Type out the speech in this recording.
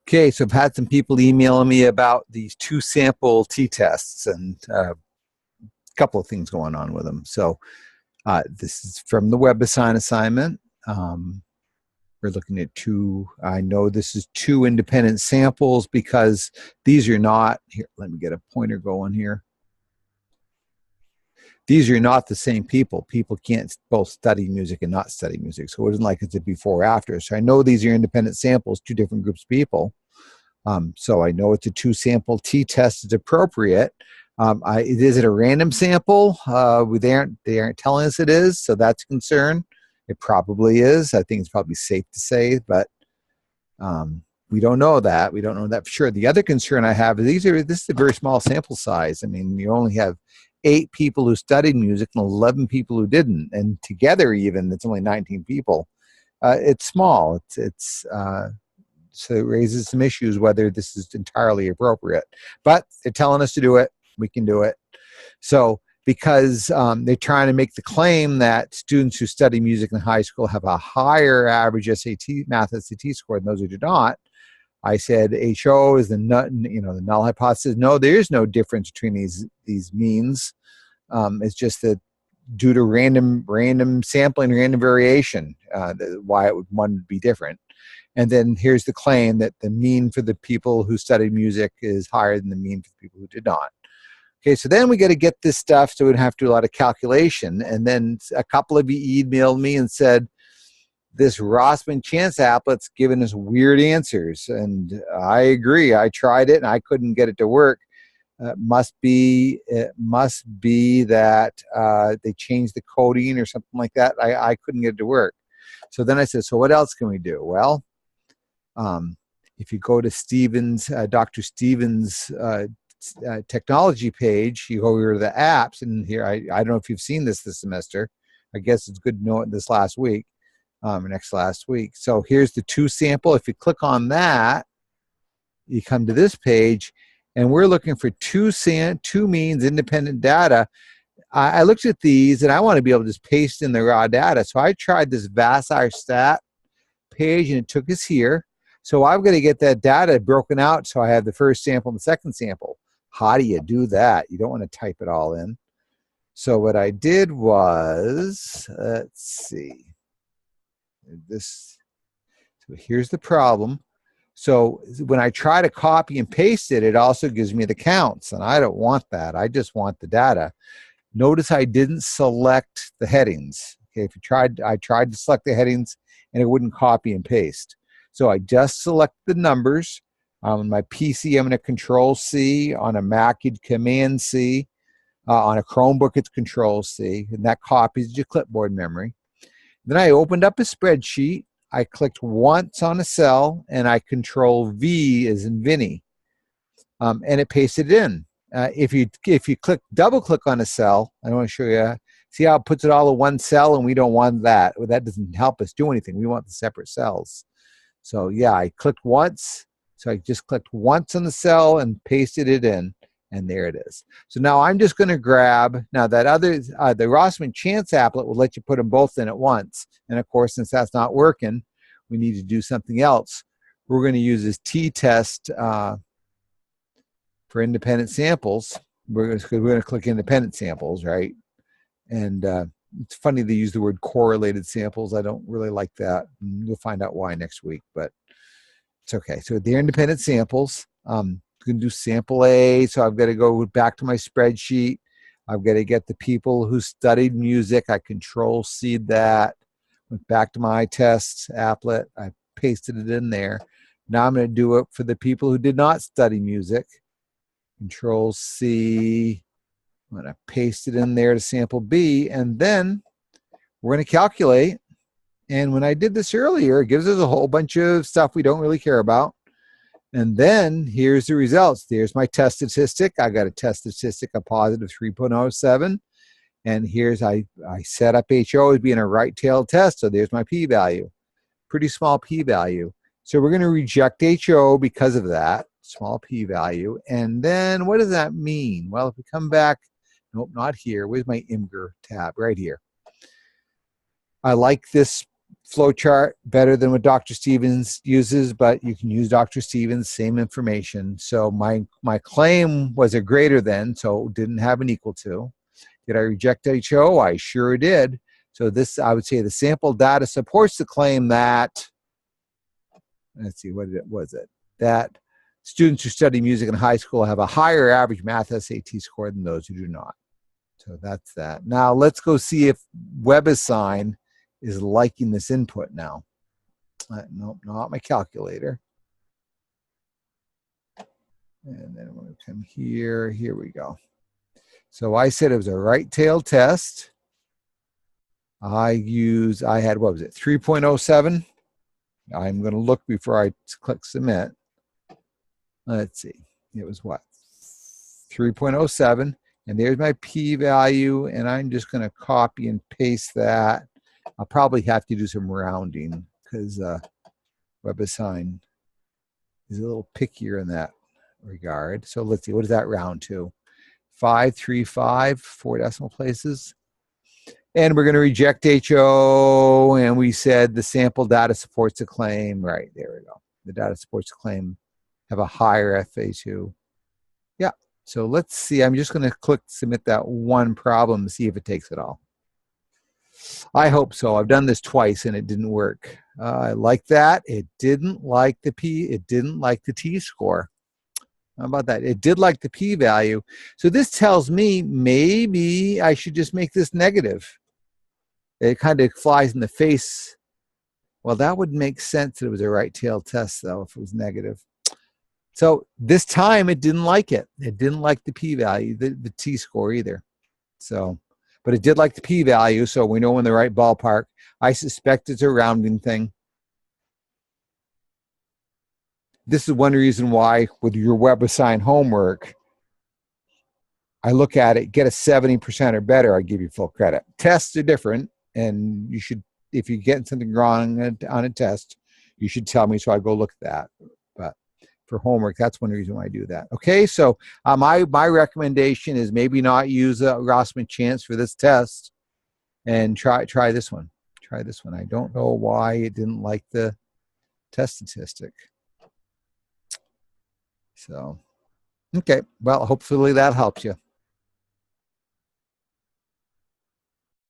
Okay, so I've had some people emailing me about these two sample t-tests and a couple of things going on with them. So this is from the WebAssign assignment. We're looking at two, I know this is two independent samples because these are not, here, let me get a pointer going here. These are not the same people. People can't both study music and not study music. So it isn't like it's a before after. So I know these are independent samples, two different groups of people. So I know it's a two sample t-test is appropriate. Is it a random sample? They aren't telling us it is, so that's a concern. It probably is. I think it's probably safe to say, but we don't know that. We don't know that for sure. The other concern I have is this is a very small sample size. I mean, you only have 8 people who studied music and 11 people who didn't, and together even it's only 19 people. It's small. So it raises some issues whether this is entirely appropriate. But they're telling us to do it. We can do it. So because they're trying to make the claim that students who study music in high school have a higher average math SAT score than those who do not, I said HO is the null hypothesis. No, there is no difference between these means. It's just that due to random sampling, random variation, why one would be different. And then here's the claim that the mean for the people who studied music is higher than the mean for the people who did not. Okay, so then we got to get this stuff, so we'd have to do a lot of calculation. And then a couple of you emailed me and said, this Rossman chance applet's giving us weird answers. And I agree. I tried it and I couldn't get it to work. It must be that they changed the coding or something like that. I couldn't get it to work. So then I said, so what else can we do? Well, if you go to Dr. Stevens' technology page, you go over to the apps, and here, I don't know if you've seen this semester. I guess it's good to know it this last week, next last week. So here's the two sample. If you click on that, you come to this page, and we're looking for two means independent data. I looked at these, and I want to be able to just paste in the raw data. So I tried this Vassar stat page, and it took us here. So I've got to get that data broken out so I have the first sample and the second sample. How do you do that? You don't want to type it all in. So what I did was, let's see. So here's the problem. So when I try to copy and paste it, it also gives me the counts, and I don't want that. I just want the data. Notice I didn't select the headings. Okay, I tried to select the headings, and it wouldn't copy and paste. So I just select the numbers. On my PC, I'm going to Control-C. On a Mac, you'd Command-C. On a Chromebook, it's Control-C, and that copies your clipboard memory. Then I opened up a spreadsheet. I clicked once on a cell, and I Control-V as in Vinny, and it pasted it in. If you double click on a cell, I want to show you. See how it puts it all in one cell, and we don't want that. Well, that doesn't help us do anything. We want the separate cells. So yeah, I clicked once. So I just clicked once on the cell and pasted it in, and there it is. So now I'm just going to grab, now that other, the Rossman chance applet will let you put them both in at once. And of course, since that's not working, we need to do something else. We're going to use this t-test for independent samples. We're going to click independent samples, right? And it's funny they use the word correlated samples. I don't really like that. You'll find out why next week, but it's okay. So they're independent samples. I'm going to do sample A. So I've got to go back to my spreadsheet. I've got to get the people who studied music. I Control-C that. Went back to my test applet. I pasted it in there. Now I'm going to do it for the people who did not study music. Control-C. I'm going to paste it in there to sample B, and then we're going to calculate. And when I did this earlier, it gives us a whole bunch of stuff we don't really care about. And then here's the results. There's my test statistic. I got a test statistic of positive 3.07. And here's, I set up HO as being a right-tailed test, so there's my p-value. Pretty small p-value. So we're going to reject HO because of that, small p-value. And then what does that mean? Well, if we come back, nope, not here. Where's my IMGR tab? Right here. I like this flow chart better than what Dr. Stevens uses, but you can use Dr. Stevens, same information. So my claim was a greater than, so it didn't have an equal to. Did I reject HO? I sure did. So this, I would say the sample data supports the claim that, let's see, was it? That students who study music in high school have a higher average math SAT score than those who do not. So that's that. Now let's go see if WebAssign is liking this input now. Nope, not my calculator. And then I'm going to come here. Here we go. So I said it was a right tail test. I had, what was it, 3.07? I'm going to look before I click submit. Let's see. It was what? 3.07. And there's my p-value, and I'm just going to copy and paste that. I'll probably have to do some rounding because WebAssign is a little pickier in that regard. So let's see, what does that round to? 535, 4 decimal places. And we're going to reject HO, and we said the sample data supports the claim. Right, there we go. The data supports the claim have a higher FA2. Yeah, so let's see. I'm just going to click submit that one problem to see if it takes it all. I hope so. I've done this twice and it didn't work. I like that. It didn't like the P. It didn't like the T score. How about that? It did like the p-value. So this tells me maybe I should just make this negative. It kind of flies in the face. Well, that would make sense that it was a right tail test, though, if it was negative. So this time it didn't like it. It didn't like the p-value, the t-score either. So, but it did like the p-value, so we know in the right ballpark. I suspect it's a rounding thing. This is one reason why with your WebAssign homework, I look at it, get a 70% or better, I give you full credit. Tests are different, and you should, if you're getting something wrong on a test, you should tell me so I go look at that. But for homework, that's one reason why I do that. Okay, so my recommendation is maybe not use a Rossman chance for this test, and try this one. Try this one. I don't know why it didn't like the test statistic. So, okay, well, hopefully that helps you.